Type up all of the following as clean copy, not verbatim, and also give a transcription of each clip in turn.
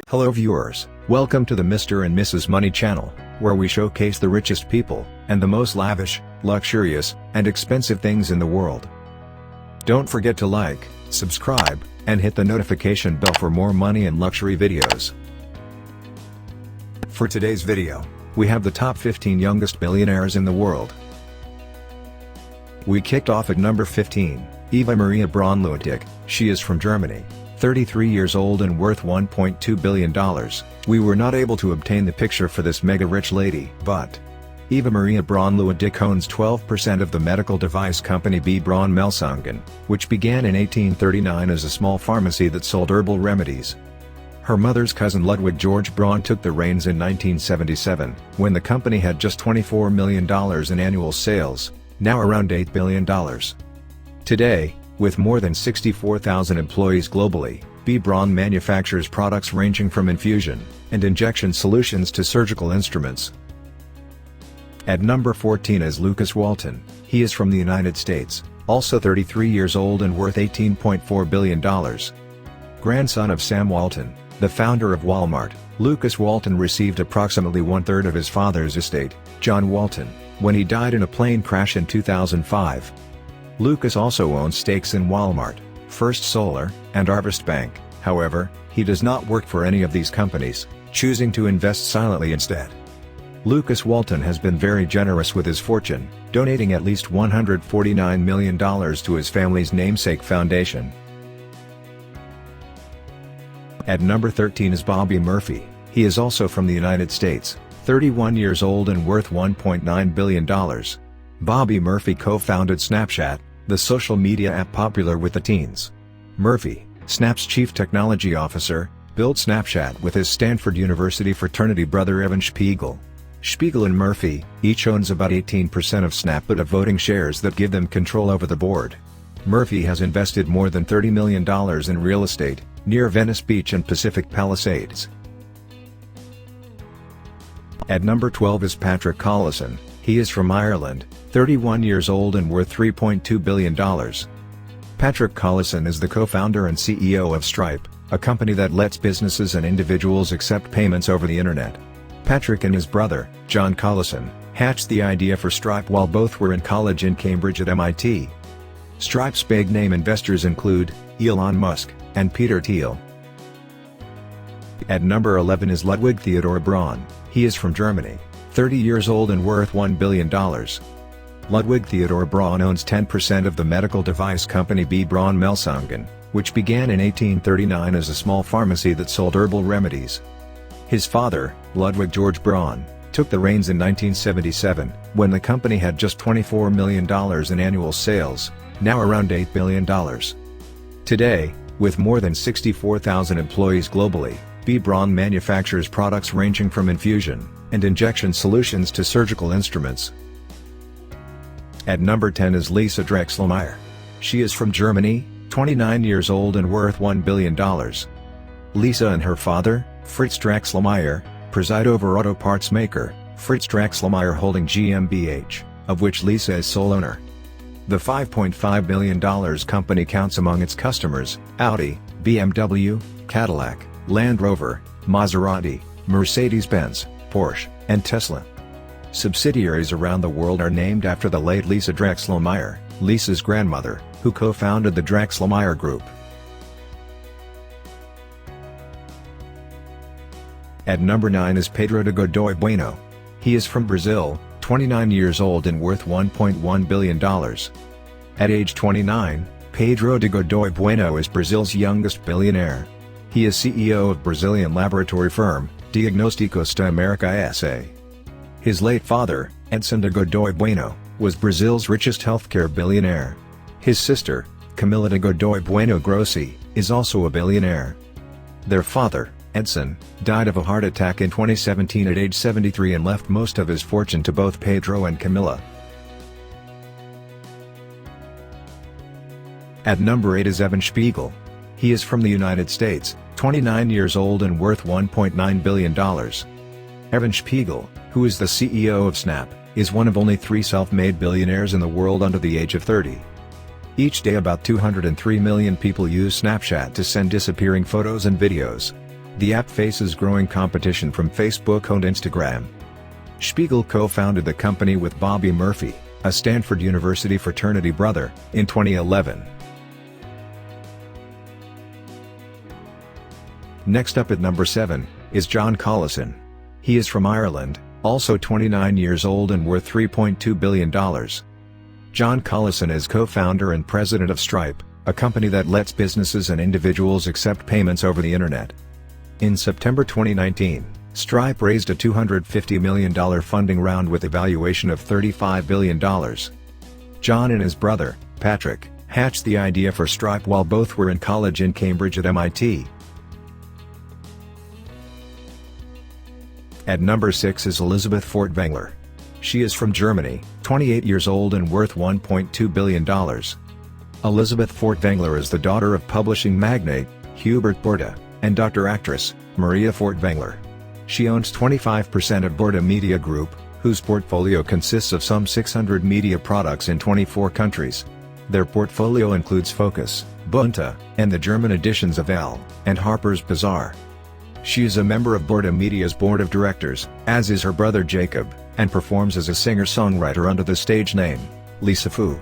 Hello viewers, welcome to the Mr. and Mrs. Money channel, where we showcase the richest people, and the most lavish, luxurious, and expensive things in the world. Don't forget to like, subscribe, and hit the notification bell for more money and luxury videos. For today's video, we have the top 15 youngest billionaires in the world. We kicked off at number 15, Eva Maria Braun Ludwig. She is from Germany, 33 years old and worth $1.2 billion. We were not able to obtain the picture for this mega rich lady, but Eva Maria Braun Ludwig owns 12% of the medical device company BRAUN, which began in 1839 as a small pharmacy that sold herbal remedies. Her mother's cousin Ludwig George Braun took the reins in 1977, when the company had just $24 million in annual sales, now around $8 billion. Today, with more than 64,000 employees globally, BRAUN manufactures products ranging from infusion and injection solutions to surgical instruments. At number 14 is LUKAS WALTON. He is from the United States, also 33 years old and worth $18.4 billion. Grandson of Sam Walton, the founder of Walmart, LUKAS WALTON received approximately one-third of his father's estate, John Walton, when he died in a plane crash in 2005. LUKAS also owns stakes in Walmart, First Solar, and Harvest Bank. However, he does not work for any of these companies, choosing to invest silently instead. LUKAS WALTON has been very generous with his fortune, donating at least $149 million to his family's namesake foundation. At number 13 is Bobby Murphy. He is also from the United States, 31 years old and worth $1.9 billion. Bobby Murphy co-founded Snapchat, the social media app popular with the teens. Murphy, Snap's chief technology officer, built Snapchat with his Stanford University fraternity brother Evan Spiegel. Spiegel and Murphy each owns about 18% of Snap but have voting shares that give them control over the board. Murphy has invested more than $30 million in real estate, near Venice Beach and Pacific Palisades. At number 12 is Patrick Collison. He is from Ireland, 31 years old and worth $3.2 billion. Patrick Collison is the co-founder and CEO of Stripe, a company that lets businesses and individuals accept payments over the internet. Patrick and his brother, John Collison, hatched the idea for Stripe while both were in college in Cambridge at MIT. Stripe's big-name investors include Elon Musk and Peter Thiel. At number 11 is Ludwig Theodor Braun. He is from Germany, 30 years old and worth $1 billion. Ludwig Theodor Braun owns 10% of the medical device company BRAUN, which began in 1839 as a small pharmacy that sold herbal remedies. His father, Ludwig George Braun, took the reins in 1977, when the company had just $24 million in annual sales, now around $8 billion. Today, with more than 64,000 employees globally, BRAUN manufactures products ranging from infusion and injection solutions to surgical instruments. At number 10 is Lisa DRAEXLMAIER. She is from Germany, 29 years old and worth $1 billion. Lisa and her father, Fritz DRAEXLMAIER, preside over auto parts maker, Fritz DRAEXLMAIER Holding GmbH, of which Lisa is sole owner. The $5.5 billion company counts among its customers, Audi, BMW, Cadillac, Land Rover, Maserati, Mercedes-Benz, Porsche, and Tesla. Subsidiaries around the world are named after the late Lisa DRAEXLMAIER, Lisa's grandmother, who co-founded the DRAEXLMAIER Group. At number 9 is Pedro de Godoy Bueno. He is from Brazil, 29 years old and worth $1.1 billion. At age 29, Pedro de Godoy Bueno is Brazil's youngest billionaire. He is CEO of Brazilian laboratory firm, Diagnósticos da América S.A. His late father, Edson de Godoy Bueno, was Brazil's richest healthcare billionaire. His sister, Camila de Godoy Bueno Grossi, is also a billionaire. Their father, Edson, died of a heart attack in 2017 at age 73 and left most of his fortune to both Pedro and Camila. At number 8 is Evan Spiegel. He is from the United States, 29 years old and worth $1.9 billion. Evan Spiegel, who is the CEO of Snap, is one of only 3 self-made billionaires in the world under the age of 30. Each day about 203 million people use Snapchat to send disappearing photos and videos. The app faces growing competition from Facebook and Instagram. Spiegel co-founded the company with Bobby Murphy, a Stanford University fraternity brother, in 2011. Next up at number 7, is John Collison. He is from Ireland, also 29 years old and worth $3.2 billion. John Collison is co-founder and president of Stripe, a company that lets businesses and individuals accept payments over the internet. In September 2019, Stripe raised a $250 million funding round with a valuation of $35 billion. John and his brother, Patrick, hatched the idea for Stripe while both were in college in Cambridge at MIT. At number 6 is Elisabeth Furtwängler. She is from Germany, 28 years old and worth $1.2 billion. Elisabeth Furtwängler is the daughter of publishing magnate, Hubert Burda, and actress, Maria Furtwängler. She owns 25% of Burda Media Group, whose portfolio consists of some 600 media products in 24 countries. Their portfolio includes Focus, Bunte, and the German editions of Elle, and Harper's Bazaar. She is a member of Burda Media's board of directors, as is her brother Jacob, and performs as a singer-songwriter under the stage name, Lisa Fu.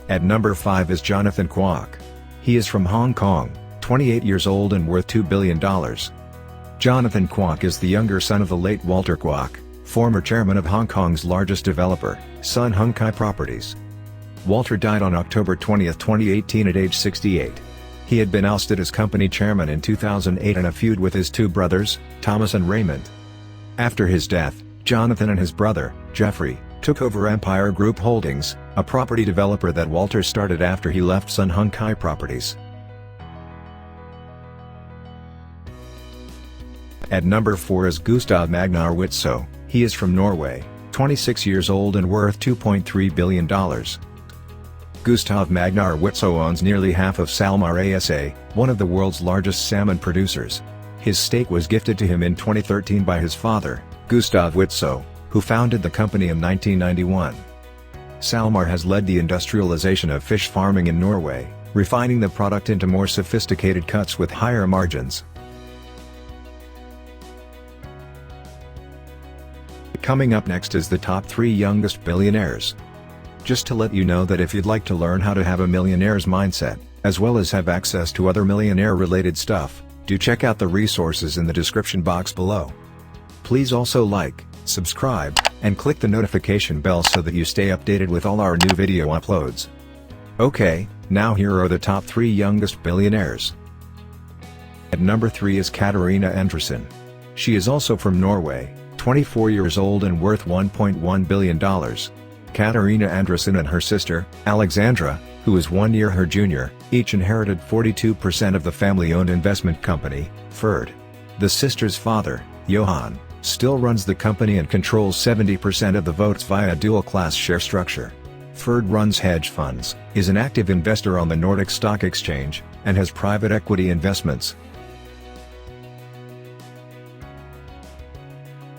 At number 5 is Jonathan KWOK. He is from Hong Kong, 28 years old and worth $2 billion. Jonathan KWOK is the younger son of the late Walter KWOK, former chairman of Hong Kong's largest developer, Sun Hung Kai Properties. Walter died on October 20, 2018 at age 68. He had been ousted as company chairman in 2008 in a feud with his two brothers, Thomas and Raymond. After his death, Jonathan and his brother, Jeffrey, took over Empire Group Holdings, a property developer that Walter started after he left Sun Hung Kai Properties. At number 4 is Gustav Magnar WITZOE. He is from Norway, 26 years old and worth $2.3 billion. Gustav Magnar WITZOE owns nearly half of SalMar ASA, one of the world's largest salmon producers. His stake was gifted to him in 2013 by his father, Gustav WITZOE, who founded the company in 1991. SalMar has led the industrialization of fish farming in Norway, refining the product into more sophisticated cuts with higher margins. Coming up next is the top 3 youngest billionaires. Just to let you know that if you'd like to learn how to have a millionaire's mindset, as well as have access to other millionaire-related stuff, do check out the resources in the description box below. Please also like, subscribe, and click the notification bell so that you stay updated with all our new video uploads. Okay, now here are the top 3 youngest billionaires. At number 3 is Katharina Andresen. She is also from Norway, 24 years old and worth $1.1 billion. Katharina Andresen and her sister, Alexandra, who is 1 year her junior, each inherited 42% of the family-owned investment company, FURD. The sisters' father, Johan, still runs the company and controls 70% of the votes via a dual-class share structure. FURD runs hedge funds, is an active investor on the Nordic Stock Exchange, and has private equity investments.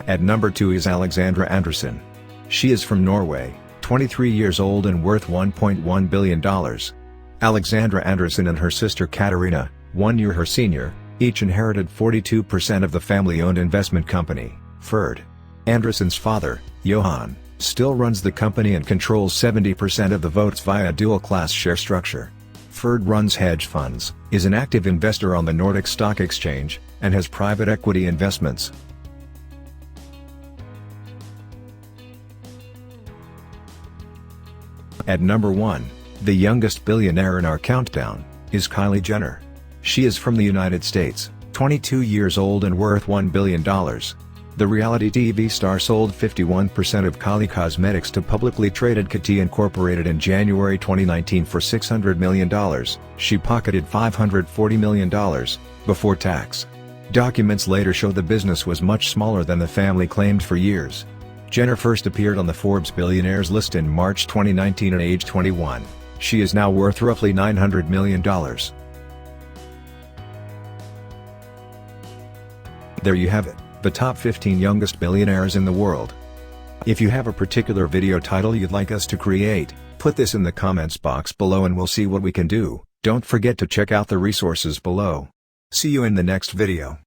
At number 2 is Alexandra Andresen. She is from Norway, 23 years old and worth $1.1 billion. Alexandra Andresen and her sister Katharina, 1 year her senior, each inherited 42% of the family-owned investment company, FURD. Andresen's father, Johan, still runs the company and controls 70% of the votes via a dual-class share structure. FURD runs hedge funds, is an active investor on the Nordic Stock Exchange, and has private equity investments. At number 1, the youngest billionaire in our countdown, is Kylie Jenner. She is from the United States, 22 years old and worth $1 billion. The reality TV star sold 51% of KYLIE Cosmetics to publicly traded KT Incorporated in January 2019 for $600 million. She pocketed $540 million, before tax. Documents later show the business was much smaller than the family claimed for years. Jenner first appeared on the Forbes billionaires list in March 2019 at age 21. She is now worth roughly $900 million. There you have it, the top 15 youngest billionaires in the world. If you have a particular video title you'd like us to create, put this in the comments box below and we'll see what we can do. Don't forget to check out the resources below. See you in the next video.